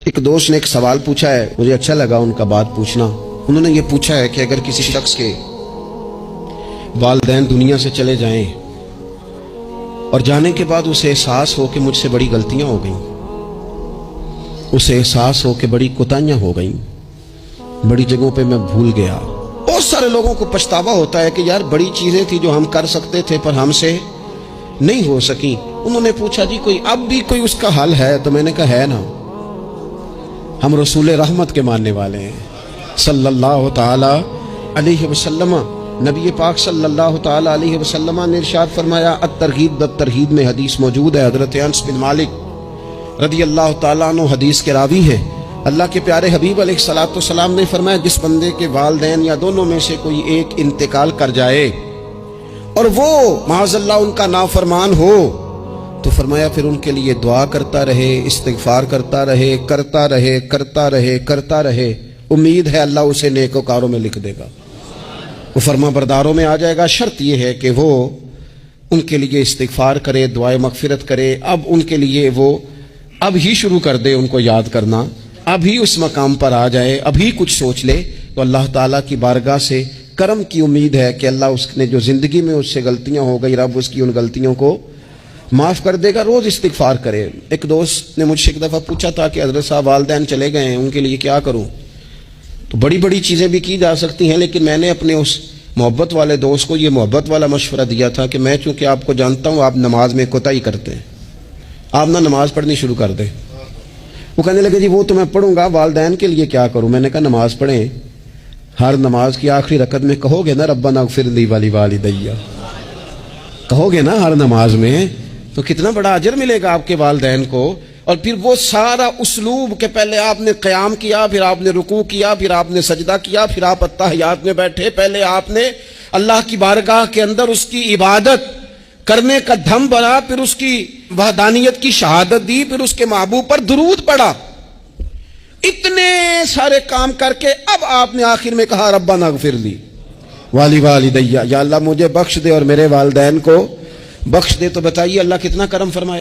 ایک دوست نے ایک سوال پوچھا ہے، مجھے اچھا لگا ان کا بات پوچھنا۔ انہوں نے یہ پوچھا ہے کہ اگر کسی شخص کے والدین دنیا سے چلے جائیں اور جانے کے بعد اسے احساس ہو کہ مجھ سے بڑی غلطیاں ہو گئیں، اسے احساس ہو کہ بڑی کوتاہیاں ہو گئیں، بڑی جگہوں پہ میں بھول گیا۔ بہت سارے لوگوں کو پچھتاوا ہوتا ہے کہ یار بڑی چیزیں تھی جو ہم کر سکتے تھے پر ہم سے نہیں ہو سکیں۔ انہوں نے پوچھا جی کوئی اب بھی کوئی اس کا حل ہے؟ تو میں نے کہا ہے نا، ہم رسول رحمت کے ماننے والے ہیں صلی اللہ تعالی علیہ وسلم۔ نبی پاک صلی اللہ تعالی علیہ وسلم نے ارشاد فرمایا، الترغیب بالترہیب میں حدیث موجود ہے، حضرت انس بن مالک رضی اللہ تعالیٰ عنہ حدیث کے راوی ہیں۔ اللہ کے پیارے حبیب علیہ الصلوۃ والسلام نے فرمایا، جس بندے کے والدین یا دونوں میں سے کوئی ایک انتقال کر جائے اور وہ معاذ اللہ ان کا نافرمان ہو، تو فرمایا پھر ان کے لیے دعا کرتا رہے، استغفار کرتا رہے، کرتا رہے، کرتا رہے، کرتا رہے، امید ہے اللہ اسے نیکوکاروں میں لکھ دے گا، وہ فرما برداروں میں آ جائے گا۔ شرط یہ ہے کہ وہ ان کے لیے استغفار کرے، دعائے مغفرت کرے، اب ان کے لیے وہ اب ہی شروع کر دے ان کو یاد کرنا، اب ہی اس مقام پر آ جائے، اب ہی کچھ سوچ لے، تو اللہ تعالیٰ کی بارگاہ سے کرم کی امید ہے کہ اللہ اس نے جو زندگی میں اس سے غلطیاں ہو گئی، رب اس کی ان غلطیوں کو معاف کر دے گا۔ روز استغفار کرے۔ ایک دوست نے مجھ سے ایک دفعہ پوچھا تھا کہ حضرت صاحب والدین چلے گئے ہیں، ان کے لیے کیا کروں؟ تو بڑی بڑی چیزیں بھی کی جا سکتی ہیں، لیکن میں نے اپنے اس محبت والے دوست کو یہ محبت والا مشورہ دیا تھا کہ میں چونکہ آپ کو جانتا ہوں آپ نماز میں کوتاہی کرتے ہیں، آپ نہ نماز پڑھنی شروع کر دیں۔ وہ کہنے لگے جی وہ تو میں پڑھوں گا، والدین کے لیے کیا کروں؟ میں نے کہا نماز پڑھیں، ہر نماز کی آخری رکعت میں کہو گے نا ربنا اغفر لی ولی کہو گے نا ہر نماز میں، تو کتنا بڑا اجر ملے گا آپ کے والدین کو۔ اور پھر وہ سارا اسلوب کہ پہلے آپ نے قیام کیا، پھر آپ نے رکوع کیا، پھر آپ نے سجدہ کیا، پھر آپ اتحیات میں بیٹھے، پہلے آپ نے اللہ کی بارگاہ کے اندر اس کی عبادت کرنے کا دھم بنا، پھر اس کی وحدانیت کی شہادت دی، پھر اس کے محبوب پر درود پڑھا، اتنے سارے کام کر کے اب آپ نے آخر میں کہا ربنا اغفر لی ولی یا اللہ مجھے بخش دے اور میرے والدین کو بخش دے، تو بتائیے اللہ کتنا کرم فرمائے۔